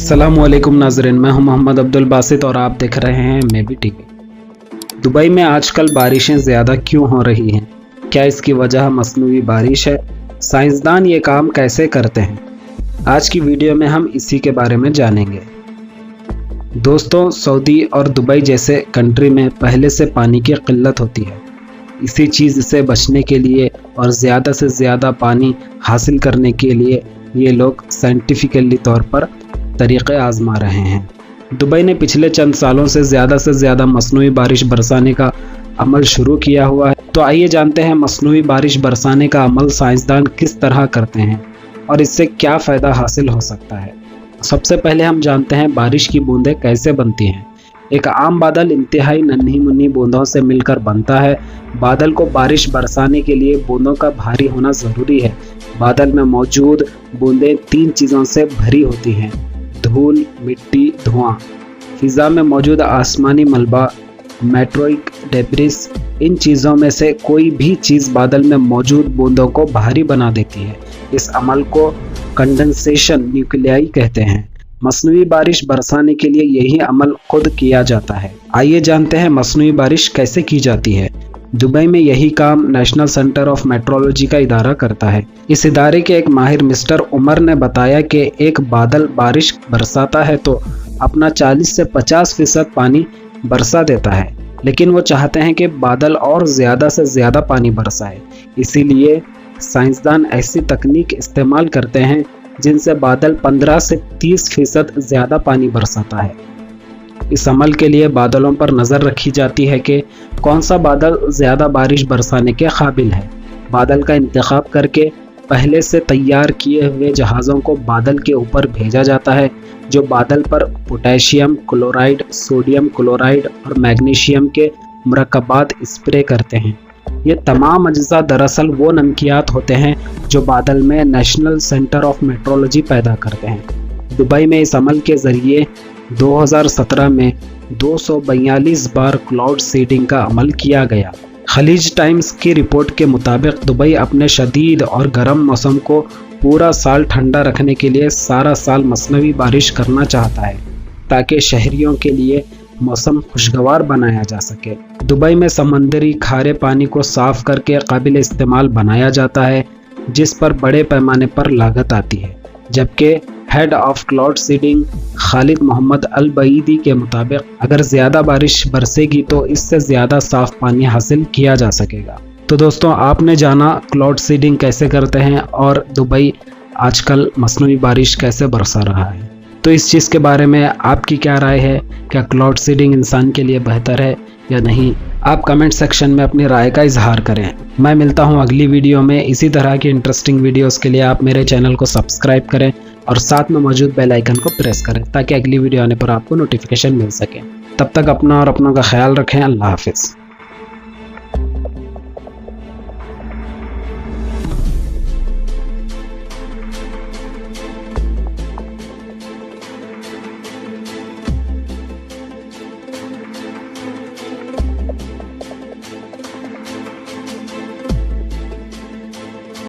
अस्सलामुअलैकुम नाज़रीन, मैं हूं मोहम्मद अब्दुल बासित और आप देख रहे हैं मैं भी टीवी। दुबई में आजकल बारिशें ज़्यादा क्यों हो रही हैं? क्या इसकी वजह मसनूई बारिश है? साइंसदान ये काम कैसे करते हैं? आज की वीडियो में हम इसी के बारे में जानेंगे। दोस्तों, सऊदी और दुबई जैसे कंट्री में पहले से पानी की किल्लत होती है। इसी चीज़ से बचने के लिए और ज़्यादा से ज़्यादा पानी हासिल करने के लिए ये लोग साइंटिफिकली तौर पर तरीक़े आज़मा रहे हैं। दुबई ने पिछले चंद सालों से ज़्यादा मसनूई बारिश बरसाने का अमल शुरू किया हुआ है। तो आइए जानते हैं मसनूई बारिश बरसाने का अमल साइंसदान किस तरह करते हैं और इससे क्या फ़ायदा हासिल हो सकता है। सबसे पहले हम जानते हैं बारिश की बूंदें कैसे बनती हैं। एक आम बादल इंतहाई नन्ही मुन्नी बूंदों से मिलकर बनता है। बादल को बारिश बरसाने के लिए बूंदों का भारी होना ज़रूरी है। बादल में मौजूद बूंदें 3 चीज़ों से भरी होती हैं: धूल, मिट्टी, धुआं। फिज़ा में मौजूद आसमानी मलबा, मेट्रोइक डेब्रिस, इन चीज़ों में से कोई भी चीज़ बादल में मौजूद बूंदों को भारी बना देती है। इस अमल को कंडेंसेशन न्यूक्लियाई कहते हैं। मसनूई बारिश बरसाने के लिए यही अमल खुद किया जाता है। आइए जानते हैं मसनूई बारिश कैसे की जाती है। दुबई में यही काम नेशनल सेंटर ऑफ मेट्रोलॉजी का इदारा करता है। इस इदारे के एक माहिर मिस्टर उमर ने बताया कि एक बादल बारिश बरसाता है तो अपना 40 से 50% पानी बरसा देता है, लेकिन वो चाहते हैं कि बादल और ज़्यादा से ज़्यादा पानी बरसाए। इसीलिए साइंसदान ऐसी तकनीक इस्तेमाल करते हैं जिनसे बादल 15 से 30% ज़्यादा पानी बरसाता है। इस अमल के लिए बादलों पर नज़र रखी जाती है कि कौन सा बादल ज़्यादा बारिश बरसाने के काबिल है। बादल का इंतखाब करके पहले से तैयार किए हुए जहाज़ों को बादल के ऊपर भेजा जाता है, जो बादल पर पोटेशियम क्लोराइड, सोडियम क्लोराइड और मैग्नीशियम के मुरक्कबात स्प्रे करते हैं। ये तमाम अज्जा दरअसल वो नमकियात होते हैं जो बादल में नेशनल सेंटर ऑफ मेट्रोलॉजी पैदा करते हैं। दुबई में इस अमल के ज़रिए 2017 में 242 बार क्लाउड सीडिंग का अमल किया गया। खलीज टाइम्स की रिपोर्ट के मुताबिक दुबई अपने शदीद और गर्म मौसम को पूरा साल ठंडा रखने के लिए सारा साल मसनवी बारिश करना चाहता है ताकि शहरियों के लिए मौसम खुशगवार बनाया जा सके। दुबई में समंदरी खारे पानी को साफ़ करके काबिल इस्तेमाल बनाया जाता है, जिस पर बड़े पैमाने पर लागत आती है। जबकि head of cloud seeding Khalid Mohammed Al Baidi के मुताबिक अगर ज़्यादा बारिश बरसेगी तो इससे ज़्यादा साफ़ पानी हासिल किया जा सकेगा। तो दोस्तों, आपने जाना क्लाउड सीडिंग कैसे करते हैं और दुबई आजकल मसनूई बारिश कैसे बरसा रहा है। तो इस चीज़ के बारे में आपकी क्या राय है? क्या क्लाउड सीडिंग इंसान के लिए बेहतर है या नहीं? आप कमेंट सेक्शन में अपनी राय का इजहार करें। मैं मिलता हूं अगली वीडियो में। इसी तरह की इंटरेस्टिंग वीडियोस के लिए आप मेरे चैनल को सब्सक्राइब करें और साथ में मौजूद बेल आइकन को प्रेस करें ताकि अगली वीडियो आने पर आपको नोटिफिकेशन मिल सके। तब तक अपना और अपनों का ख्याल रखें। अल्लाह हाफिज़।